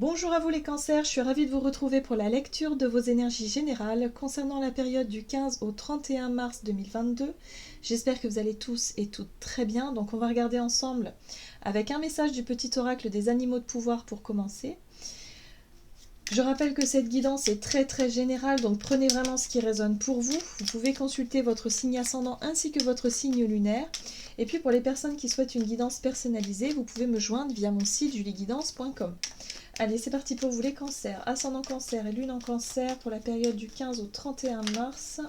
Bonjour à vous les cancers, je suis ravie de vous retrouver pour la lecture de vos énergies générales concernant la période du 15 au 31 mars 2022. J'espère que vous allez tous et toutes très bien, donc on va regarder ensemble avec un message du petit oracle des animaux de pouvoir pour commencer. Je rappelle que cette guidance est très générale, donc prenez vraiment ce qui résonne pour vous. Vous pouvez consulter votre signe ascendant ainsi que votre signe lunaire. Et puis pour les personnes qui souhaitent une guidance personnalisée, vous pouvez me joindre via mon site julieguidance.com. Allez, c'est parti pour vous les cancers. Ascendant cancer et lune en cancer pour la période du 15 au 31 mars.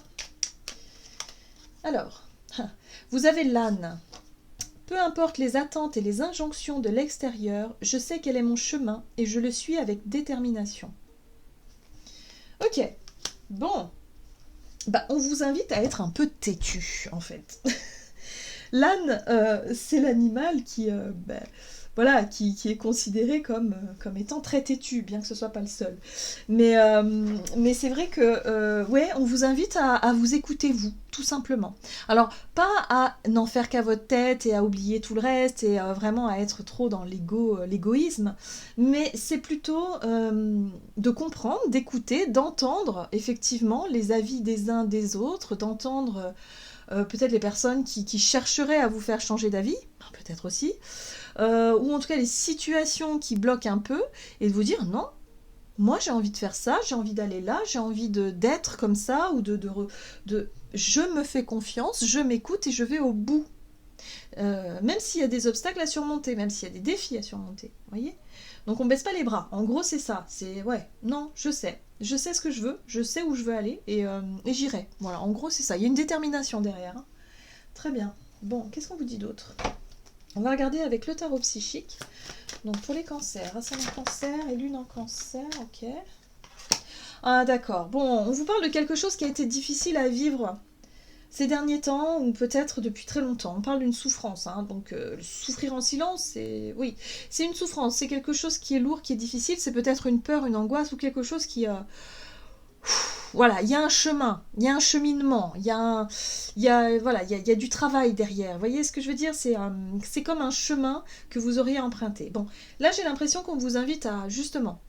Alors, vous avez l'âne. Peu importe les attentes et les injonctions de l'extérieur, je sais quel est mon chemin et je le suis avec détermination. Ok, bon. On vous invite à être un peu têtu, en fait. L'âne, c'est l'animal qui est considéré comme étant très têtu, bien que ce soit pas le seul. Mais c'est vrai que, on vous invite à vous écouter vous, tout simplement. Alors, pas à n'en faire qu'à votre tête et à oublier tout le reste et vraiment à être trop dans l'égoïsme, mais c'est plutôt de comprendre, d'écouter, d'entendre effectivement les avis des uns des autres, d'entendre peut-être les personnes qui chercheraient à vous faire changer d'avis, peut-être aussi, ou en tout cas les situations qui bloquent un peu, et de vous dire non, moi j'ai envie de faire ça, j'ai envie d'aller là, j'ai envie d'être comme ça, ou je me fais confiance, je m'écoute et je vais au bout. Même s'il y a des obstacles à surmonter, même s'il y a des défis à surmonter, voyez. Donc on baisse pas les bras, en gros c'est ça, c'est non, je sais ce que je veux, je sais où je veux aller, et j'irai, voilà, en gros c'est ça, il y a une détermination derrière, hein. Très bien, bon, qu'est-ce qu'on vous dit d'autre? On va regarder avec le tarot psychique. Donc pour les cancers, ascendant cancer et lune en cancer, ok. Ah d'accord, bon, on vous parle de quelque chose qui a été difficile à vivre ces derniers temps, ou peut-être depuis très longtemps. On parle d'une souffrance, hein, donc souffrir en silence, c'est une souffrance, c'est quelque chose qui est lourd, qui est difficile, c'est peut-être une peur, une angoisse, ou quelque chose qui... voilà, il y a un chemin, il y a un cheminement, il y a du travail derrière. Vous voyez ce que je veux dire? C'est comme un chemin que vous auriez emprunté. Bon, là j'ai l'impression qu'on vous invite à, justement,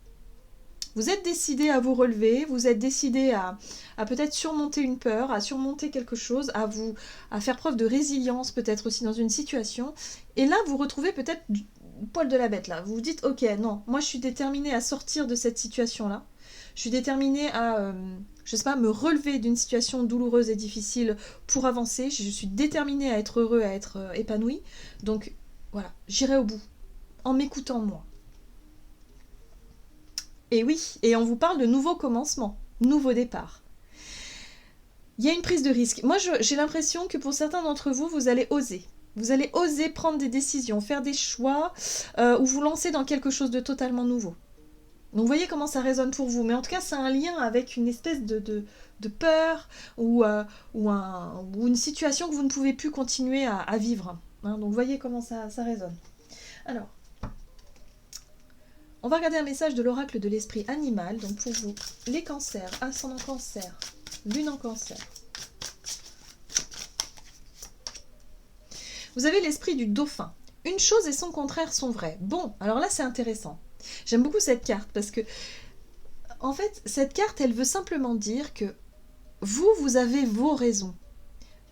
vous êtes décidé à vous relever, vous êtes décidé à peut-être surmonter une peur, à surmonter quelque chose, à faire preuve de résilience peut-être aussi dans une situation. Et là, vous retrouvez peut-être du poil de la bête là. Vous vous dites, ok, non, moi je suis déterminée à sortir de cette situation-là. Je suis déterminée à, je sais pas, me relever d'une situation douloureuse et difficile pour avancer. Je suis déterminée à être heureux, à être épanoui. Donc voilà, j'irai au bout, en m'écoutant moi. Et oui, et on vous parle de nouveau commencement, nouveau départ. Il y a une prise de risque. Moi, j'ai l'impression que pour certains d'entre vous, vous allez oser. Vous allez oser prendre des décisions, faire des choix, ou vous lancer dans quelque chose de totalement nouveau. Donc vous voyez comment ça résonne pour vous. Mais en tout cas, c'est un lien avec une espèce de peur ou une situation que vous ne pouvez plus continuer à vivre. Hein, donc vous voyez comment ça résonne. Alors, on va regarder un message de l'oracle de l'esprit animal. Donc pour vous, les cancers, ascendant cancer, lune en cancer. Vous avez l'esprit du dauphin. Une chose et son contraire sont vraies. Bon, alors là c'est intéressant. J'aime beaucoup cette carte parce que, en fait, cette carte, elle veut simplement dire que vous avez vos raisons,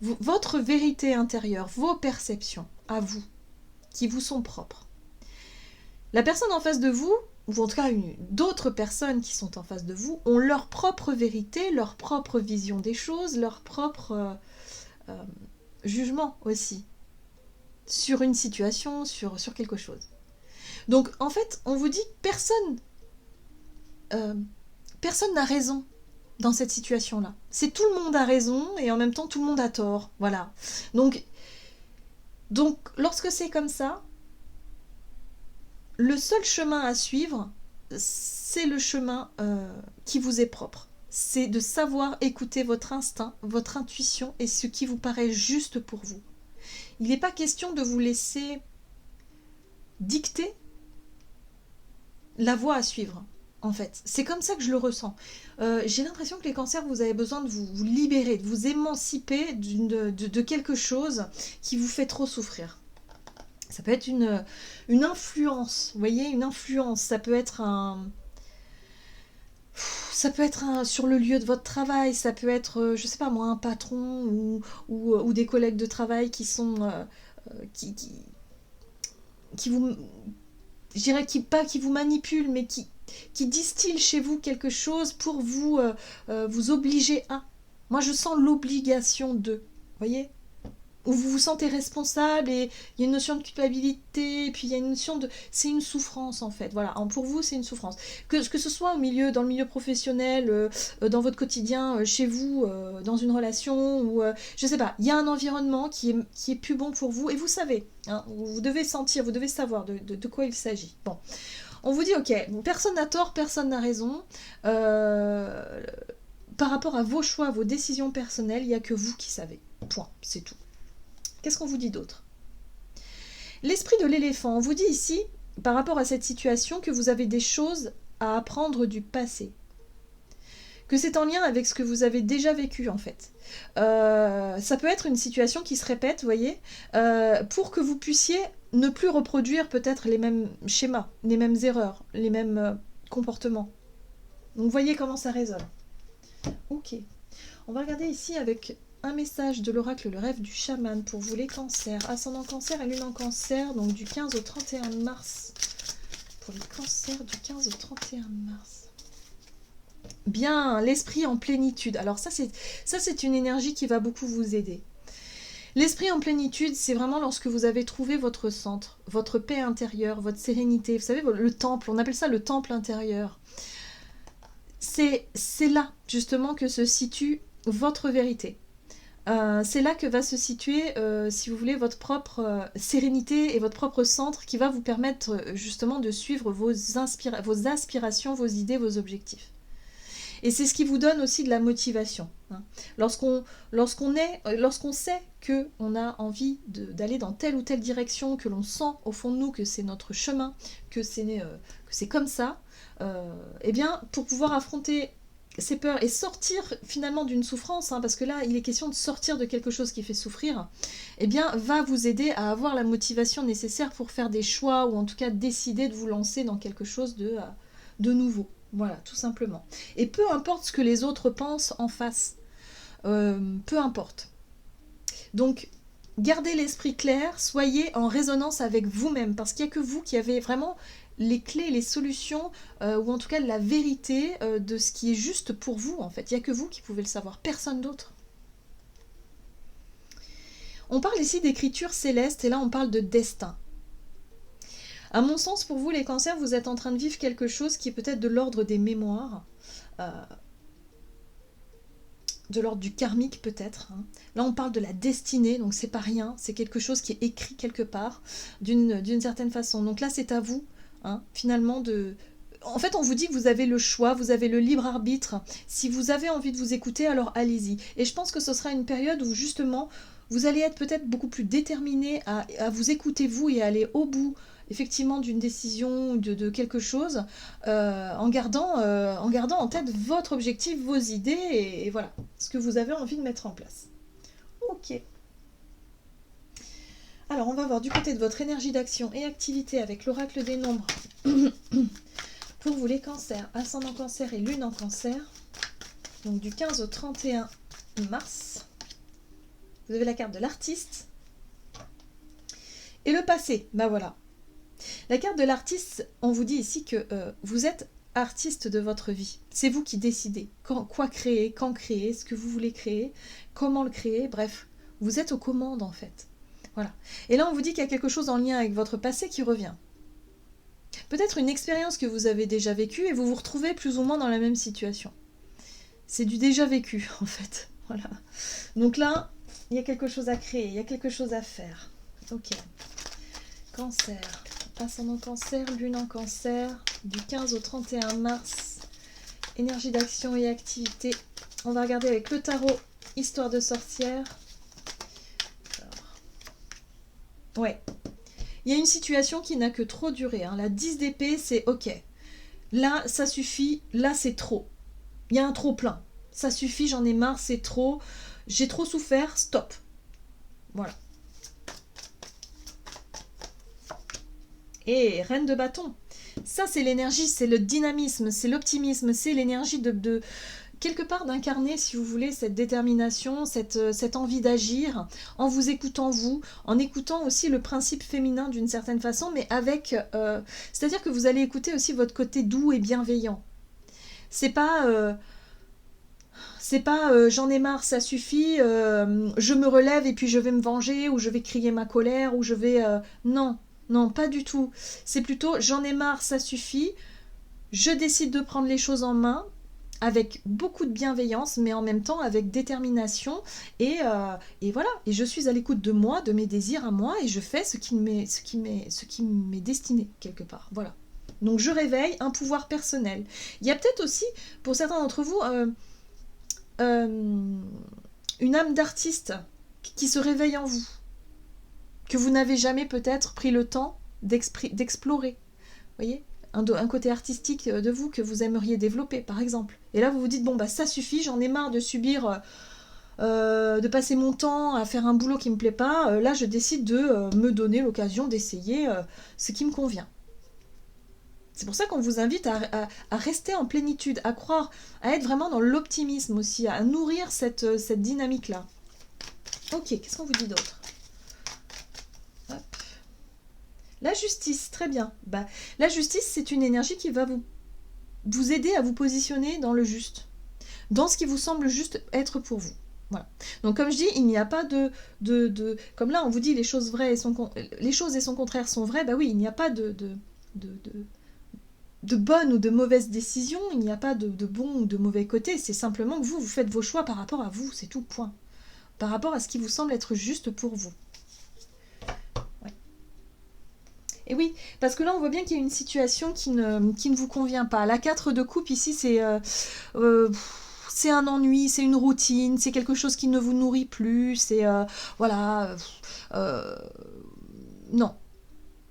votre vérité intérieure, vos perceptions à vous, qui vous sont propres. La personne en face de vous, ou en tout cas d'autres personnes qui sont en face de vous, ont leur propre vérité, leur propre vision des choses, leur propre jugement aussi sur une situation, sur quelque chose. Donc en fait, on vous dit que personne n'a raison dans cette situation-là. C'est tout le monde a raison et en même temps tout le monde a tort. Voilà. Donc lorsque c'est comme ça, le seul chemin à suivre, c'est le chemin qui vous est propre. C'est de savoir écouter votre instinct, votre intuition et ce qui vous paraît juste pour vous. Il n'est pas question de vous laisser dicter la voie à suivre, en fait. C'est comme ça que je le ressens. J'ai l'impression que les cancers, vous avez besoin de vous libérer, de vous émanciper de quelque chose qui vous fait trop souffrir. Ça peut être une influence, vous voyez, une influence. Ça peut être sur le lieu de votre travail, ça peut être, je sais pas moi, un patron ou des collègues de travail qui sont... qui vous... Je dirais qui vous manipulent, mais qui distillent chez vous quelque chose pour vous obliger à... Moi, je sens l'obligation de... Vous voyez, où vous vous sentez responsable et il y a une notion de culpabilité et puis il y a une notion de... C'est une souffrance en fait, voilà, pour vous c'est une souffrance. Que ce soit dans le milieu professionnel, dans votre quotidien, chez vous, dans une relation, ou je sais pas, il y a un environnement qui est plus bon pour vous et vous savez, hein, vous devez sentir, vous devez savoir de quoi il s'agit. Bon, on vous dit ok, personne n'a tort, personne n'a raison, par rapport à vos choix, vos décisions personnelles, il n'y a que vous qui savez, point, c'est tout. Qu'est-ce qu'on vous dit d'autre? L'esprit de l'éléphant, on vous dit ici, par rapport à cette situation, que vous avez des choses à apprendre du passé. Que c'est en lien avec ce que vous avez déjà vécu, en fait. Ça peut être une situation qui se répète, vous voyez, pour que vous puissiez ne plus reproduire peut-être les mêmes schémas, les mêmes erreurs, les mêmes comportements. Donc, vous voyez comment ça résonne. Ok. On va regarder ici avec... un message de l'oracle Le Rêve du Chaman pour vous les cancers, ascendant cancer et lune en cancer, donc du 15 au 31 mars. Pour les cancers du 15 au 31 mars. Bien, l'esprit en plénitude. Alors ça c'est une énergie qui va beaucoup vous aider. L'esprit en plénitude, c'est vraiment lorsque vous avez trouvé votre centre, votre paix intérieure, votre sérénité. Vous savez, le temple, on appelle ça le temple intérieur. C'est là justement que se situe votre vérité. C'est là que va se situer, si vous voulez, votre propre sérénité et votre propre centre qui va vous permettre justement de suivre vos aspirations, vos idées, vos objectifs. Et c'est ce qui vous donne aussi de la motivation. Hein. Lorsqu'on sait qu'on a envie d'aller dans telle ou telle direction, que l'on sent au fond de nous que c'est notre chemin, que c'est comme ça, eh bien, pour pouvoir affronter ces peurs et sortir finalement d'une souffrance, hein, parce que là il est question de sortir de quelque chose qui fait souffrir, eh bien va vous aider à avoir la motivation nécessaire pour faire des choix ou en tout cas décider de vous lancer dans quelque chose de nouveau. Voilà, tout simplement. Et peu importe ce que les autres pensent en face, peu importe. Donc gardez l'esprit clair, soyez en résonance avec vous-même, parce qu'il n'y a que vous qui avez vraiment les clés, les solutions, ou en tout cas la vérité de ce qui est juste pour vous, en fait. Il n'y a que vous qui pouvez le savoir, personne d'autre. On parle ici d'écriture céleste, et là on parle de destin. À mon sens, pour vous les cancers, vous êtes en train de vivre quelque chose qui est peut-être de l'ordre des mémoires, de l'ordre du karmique peut-être. Hein. Là on parle de la destinée, donc c'est pas rien, c'est quelque chose qui est écrit quelque part, d'une certaine façon. Donc là c'est à vous, hein, finalement de... En fait on vous dit que vous avez le choix, vous avez le libre arbitre. Si vous avez envie de vous écouter, alors allez-y. Et je pense que ce sera une période où justement vous allez être peut-être beaucoup plus déterminé à vous écouter vous et à aller au bout effectivement d'une décision ou de quelque chose, en gardant en tête votre objectif, vos idées et voilà, ce que vous avez envie de mettre en place. Ok. Alors on va voir du côté de votre énergie d'action et activité avec l'oracle des nombres. Pour vous les cancers, ascendant cancer et lune en cancer, donc du 15 au 31 mars, vous avez la carte de l'artiste et le passé, bah voilà. La carte de l'artiste, on vous dit ici que vous êtes artiste de votre vie. C'est vous qui décidez quoi créer, quand créer, ce que vous voulez créer, comment le créer, bref, vous êtes aux commandes en fait. Voilà. Et là on vous dit qu'il y a quelque chose en lien avec votre passé qui revient. Peut-être une expérience que vous avez déjà vécue et vous vous retrouvez plus ou moins dans la même situation. C'est du déjà vécu en fait. Voilà. Donc là, il y a quelque chose à créer, il y a quelque chose à faire. Ok. Cancer. Ascendant cancer, lune en cancer, du 15 au 31 mars. Énergie d'action et activité. On va regarder avec le tarot, histoire de sorcière. Alors. Ouais. Il y a une situation qui n'a que trop duré. Hein. La 10 d'épée, c'est ok. Là, ça suffit. Là, c'est trop. Il y a un trop plein. Ça suffit, j'en ai marre, c'est trop. J'ai trop souffert, stop. Voilà. Et reine de bâton. Ça, c'est l'énergie, c'est le dynamisme, c'est l'optimisme, c'est l'énergie de quelque part d'incarner, si vous voulez, cette détermination, cette envie d'agir, en vous écoutant vous, en écoutant aussi le principe féminin d'une certaine façon, mais avec... c'est-à-dire que vous allez écouter aussi votre côté doux et bienveillant. C'est pas... j'en ai marre, ça suffit, je me relève et puis je vais me venger, ou je vais crier ma colère, ou je vais... non, non, pas du tout. C'est plutôt j'en ai marre, ça suffit, je décide de prendre les choses en main, avec beaucoup de bienveillance, mais en même temps avec détermination, et voilà, et je suis à l'écoute de moi, de mes désirs à moi, et je fais ce qui m'est destiné, quelque part, voilà. Donc je réveille un pouvoir personnel. Il y a peut-être aussi, pour certains d'entre vous, une âme d'artiste qui se réveille en vous, que vous n'avez jamais peut-être pris le temps d'explorer, voyez, un côté artistique de vous que vous aimeriez développer, par exemple. Et là, vous vous dites, bon, bah ça suffit, j'en ai marre de subir, de passer mon temps à faire un boulot qui ne me plaît pas. Là, je décide de me donner l'occasion d'essayer ce qui me convient. C'est pour ça qu'on vous invite à rester en plénitude, à croire, à être vraiment dans l'optimisme aussi, à nourrir cette dynamique-là. Ok, qu'est-ce qu'on vous dit d'autre? La justice, très bien. Bah, la justice, c'est une énergie qui va vous aider à vous positionner dans le juste, dans ce qui vous semble juste être pour vous. Voilà. Donc comme je dis, il n'y a pas de comme là on vous dit les choses vraies les choses et son contraire sont vraies, bah oui, il n'y a pas de bonnes ou de mauvaises décisions, il n'y a pas de bon ou de mauvais côté, c'est simplement que vous faites vos choix par rapport à vous, c'est tout, point. Par rapport à ce qui vous semble être juste pour vous. Et oui, parce que là, on voit bien qu'il y a une situation qui ne vous convient pas. La 4 de coupe, ici, c'est un ennui, c'est une routine, c'est quelque chose qui ne vous nourrit plus, c'est... voilà... non.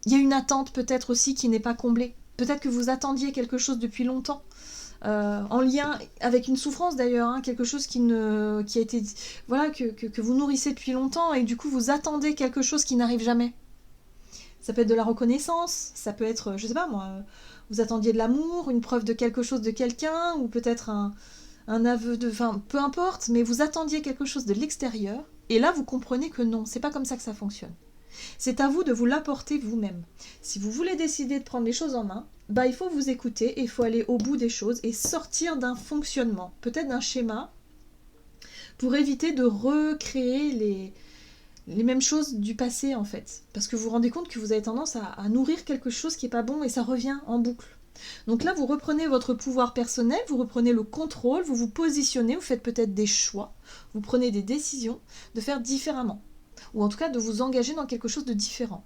Il y a une attente peut-être aussi qui n'est pas comblée. Peut-être que vous attendiez quelque chose depuis longtemps. En lien avec une souffrance d'ailleurs, hein, quelque chose qui a été... Voilà, que vous nourrissez depuis longtemps, et du coup, vous attendez quelque chose qui n'arrive jamais. Ça peut être de la reconnaissance, ça peut être, je sais pas moi, vous attendiez de l'amour, une preuve de quelque chose de quelqu'un, ou peut-être un aveu de... Enfin, peu importe, mais vous attendiez quelque chose de l'extérieur, et là vous comprenez que non, c'est pas comme ça que ça fonctionne. C'est à vous de vous l'apporter vous-même. Si vous voulez décider de prendre les choses en main, bah il faut vous écouter, et il faut aller au bout des choses, et sortir d'un fonctionnement, peut-être d'un schéma, pour éviter de recréer les mêmes choses du passé en fait, parce que vous vous rendez compte que vous avez tendance à nourrir quelque chose qui n'est pas bon et ça revient en boucle. Donc là vous reprenez votre pouvoir personnel, vous reprenez le contrôle, vous vous positionnez, vous faites peut-être des choix, vous prenez des décisions de faire différemment, ou en tout cas de vous engager dans quelque chose de différent.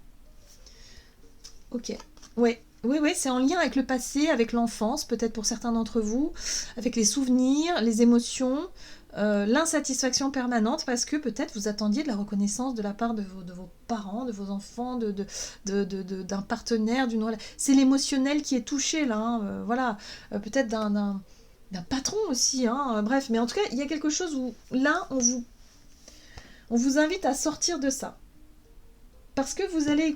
Ok, ouais. Oui, c'est en lien avec le passé, avec l'enfance, peut-être pour certains d'entre vous, avec les souvenirs, les émotions, l'insatisfaction permanente, parce que peut-être vous attendiez de la reconnaissance de la part de vos parents, de vos enfants, d'un partenaire, d'une relation. C'est l'émotionnel qui est touché là, hein, voilà, peut-être d'un patron aussi, hein, bref, mais en tout cas, il y a quelque chose où là, on vous invite à sortir de ça. Parce que vous allez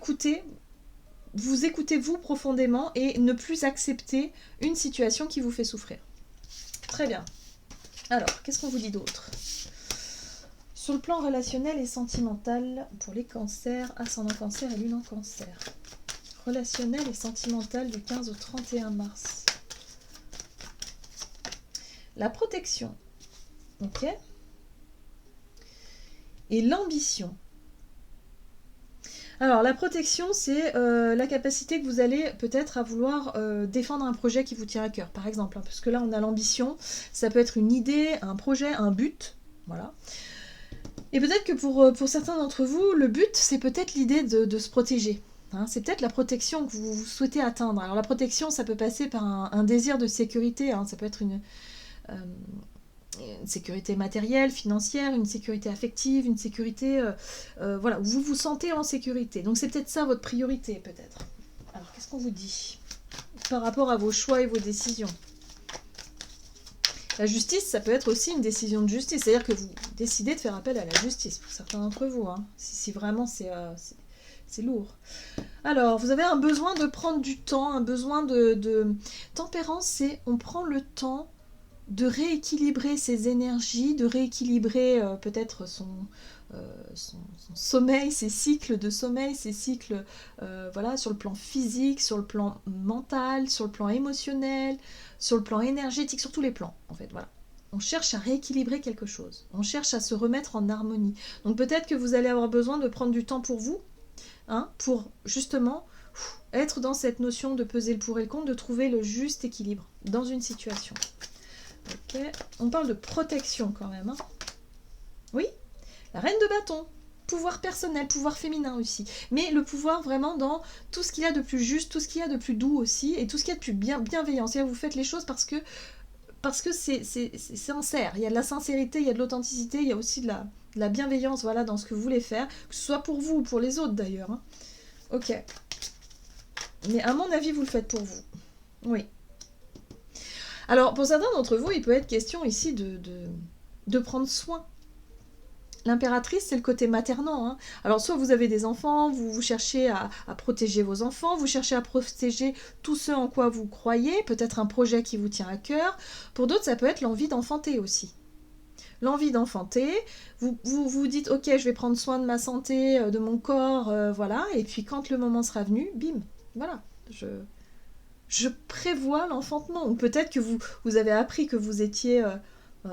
vous écoutez vous profondément et ne plus accepter une situation qui vous fait souffrir. Très bien. Alors, qu'est-ce qu'on vous dit d'autre? Sur le plan relationnel et sentimental, pour les cancers, ascendant cancer et lune en cancer. Relationnel et sentimental du 15 au 31 mars. La protection. Ok. Et l'ambition. Alors, la protection, c'est la capacité que vous allez peut-être à vouloir défendre un projet qui vous tient à cœur, par exemple. Hein, parce que là, on a l'ambition, ça peut être une idée, un projet, un but. Voilà. Et peut-être que pour certains d'entre vous, le but, c'est peut-être l'idée de se protéger. Hein, c'est peut-être la protection que vous souhaitez atteindre. Alors, la protection, ça peut passer par un désir de sécurité. Hein, ça peut être une sécurité matérielle, financière, une sécurité affective, une sécurité, voilà, où vous vous sentez en sécurité. Donc c'est peut-être ça votre priorité, peut-être. Alors qu'est-ce qu'on vous dit par rapport à vos choix et vos décisions? La justice, ça peut être aussi une décision de justice, c'est-à-dire que vous décidez de faire appel à la justice, pour certains d'entre vous, hein, si vraiment c'est c'est lourd. Alors, vous avez un besoin de prendre du temps, un besoin de... Tempérance, c'est on prend le temps de rééquilibrer ses énergies, de rééquilibrer peut-être son sommeil, ses cycles de sommeil, ses cycles voilà, sur le plan physique, sur le plan mental, sur le plan émotionnel, sur le plan énergétique, sur tous les plans, en fait, voilà. On cherche à rééquilibrer quelque chose, on cherche à se remettre en harmonie. Donc peut-être que vous allez avoir besoin de prendre du temps pour vous, hein, pour justement être dans cette notion de peser le pour et le contre, de trouver le juste équilibre dans une situation. Ok, on parle de protection quand même. Hein. Oui, la reine de bâton, pouvoir personnel, pouvoir féminin aussi. Mais le pouvoir vraiment dans tout ce qu'il y a de plus juste, tout ce qu'il y a de plus doux aussi, et tout ce qu'il y a de plus bienveillant. C'est-à-dire vous faites les choses parce que c'est sincère. Il y a de la sincérité, il y a de l'authenticité, il y a aussi de la bienveillance voilà, dans ce que vous voulez faire, que ce soit pour vous ou pour les autres d'ailleurs. Hein. Ok. Mais à mon avis, vous le faites pour vous. Oui. Alors, pour certains d'entre vous, il peut être question ici de prendre soin. L'impératrice, c'est le côté maternant. Hein. Alors, soit vous avez des enfants, vous cherchez à protéger vos enfants, vous cherchez à protéger tout ce en quoi vous croyez, peut-être un projet qui vous tient à cœur. Pour d'autres, ça peut être l'envie d'enfanter aussi. L'envie d'enfanter, vous dites, ok, je vais prendre soin de ma santé, de mon corps, voilà, et puis quand le moment sera venu, bim, voilà, je prévois l'enfantement. Ou peut-être que vous avez appris que vous étiez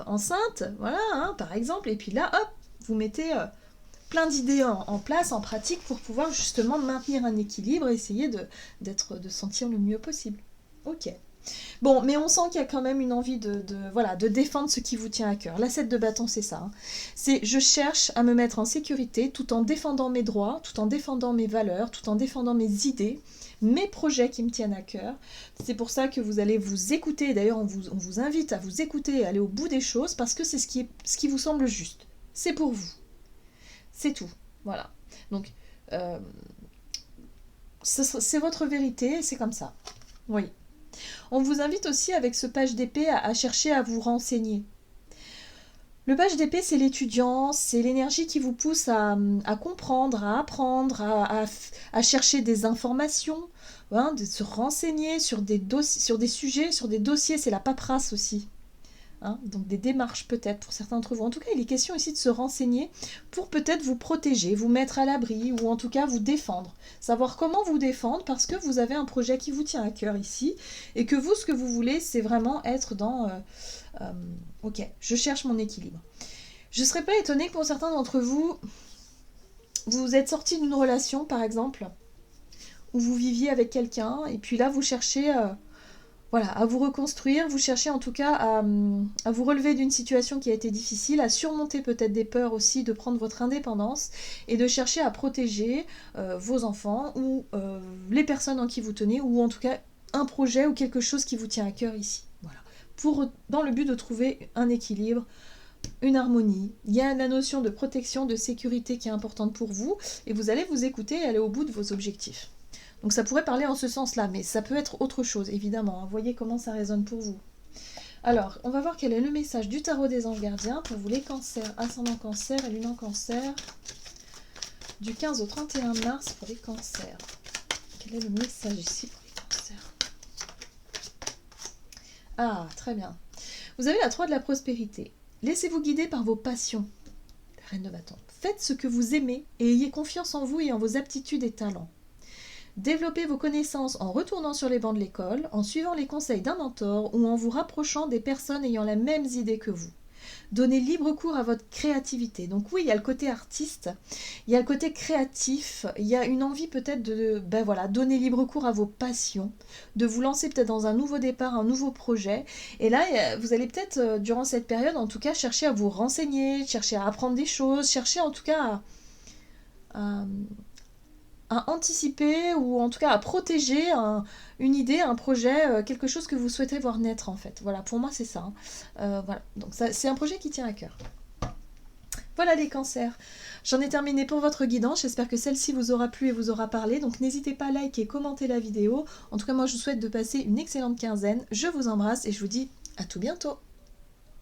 enceinte, voilà, hein, par exemple, et puis là, hop, vous mettez plein d'idées en place, en pratique, pour pouvoir justement maintenir un équilibre et essayer de sentir le mieux possible. Ok. Bon, mais on sent qu'il y a quand même une envie de défendre ce qui vous tient à cœur. La 7 de bâton, c'est ça. Hein. C'est je cherche à me mettre en sécurité tout en défendant mes droits, tout en défendant mes valeurs, tout en défendant mes idées, mes projets qui me tiennent à cœur. C'est pour ça que vous allez vous écouter. D'ailleurs, on vous invite à vous écouter et aller au bout des choses parce que c'est ce qui vous semble juste. C'est pour vous. C'est tout. Voilà. Donc, c'est votre vérité, c'est comme ça. Oui. On vous invite aussi avec ce page d'épée à chercher à vous renseigner. Le page d'épée, c'est l'étudiant, c'est l'énergie qui vous pousse à comprendre, à apprendre, à chercher des informations, hein, de se renseigner sur des sujets, sur des dossiers, c'est la paperasse aussi. Hein, donc des démarches peut-être pour certains d'entre vous. En tout cas, il est question ici de se renseigner pour peut-être vous protéger, vous mettre à l'abri ou en tout cas vous défendre. Savoir comment vous défendre parce que vous avez un projet qui vous tient à cœur ici et que vous, ce que vous voulez, c'est vraiment être dans ok, je cherche mon équilibre. Je ne serais pas étonnée que pour certains d'entre vous, vous êtes sortis d'une relation par exemple où vous viviez avec quelqu'un et puis là vous cherchez... Voilà, à vous reconstruire, vous cherchez en tout cas à vous relever d'une situation qui a été difficile, à surmonter peut-être des peurs aussi, de prendre votre indépendance et de chercher à protéger vos enfants ou les personnes en qui vous tenez ou en tout cas un projet ou quelque chose qui vous tient à cœur ici. Voilà, dans le but de trouver un équilibre, une harmonie. Il y a la notion de protection, de sécurité qui est importante pour vous et vous allez vous écouter et aller au bout de vos objectifs. Donc ça pourrait parler en ce sens-là, mais ça peut être autre chose, évidemment. Hein. Voyez comment ça résonne pour vous. Alors, on va voir quel est le message du tarot des anges gardiens pour vous les cancers, ascendant cancer et lune en cancer, du 15 au 31 mars pour les cancers. Quel est le message ici pour les cancers? Ah, très bien. Vous avez la 3 de la prospérité. Laissez-vous guider par vos passions, la reine de bâton. Faites ce que vous aimez et ayez confiance en vous et en vos aptitudes et talents. Développez vos connaissances en retournant sur les bancs de l'école, en suivant les conseils d'un mentor ou en vous rapprochant des personnes ayant les mêmes idées que vous. Donnez libre cours à votre créativité. Donc oui, il y a le côté artiste, il y a le côté créatif, il y a une envie peut-être de donner libre cours à vos passions, de vous lancer peut-être dans un nouveau départ, un nouveau projet. Et là, vous allez peut-être, durant cette période, en tout cas, chercher à vous renseigner, chercher à apprendre des choses, chercher en tout cas à anticiper ou en tout cas à protéger une idée, un projet, quelque chose que vous souhaitez voir naître en fait. Voilà, pour moi c'est ça. Hein. Voilà, donc c'est un projet qui tient à cœur. Voilà les cancers. J'en ai terminé pour votre guidance. J'espère que celle-ci vous aura plu et vous aura parlé. Donc n'hésitez pas à liker, commenter la vidéo. En tout cas, moi je vous souhaite de passer une excellente quinzaine. Je vous embrasse et je vous dis à tout bientôt.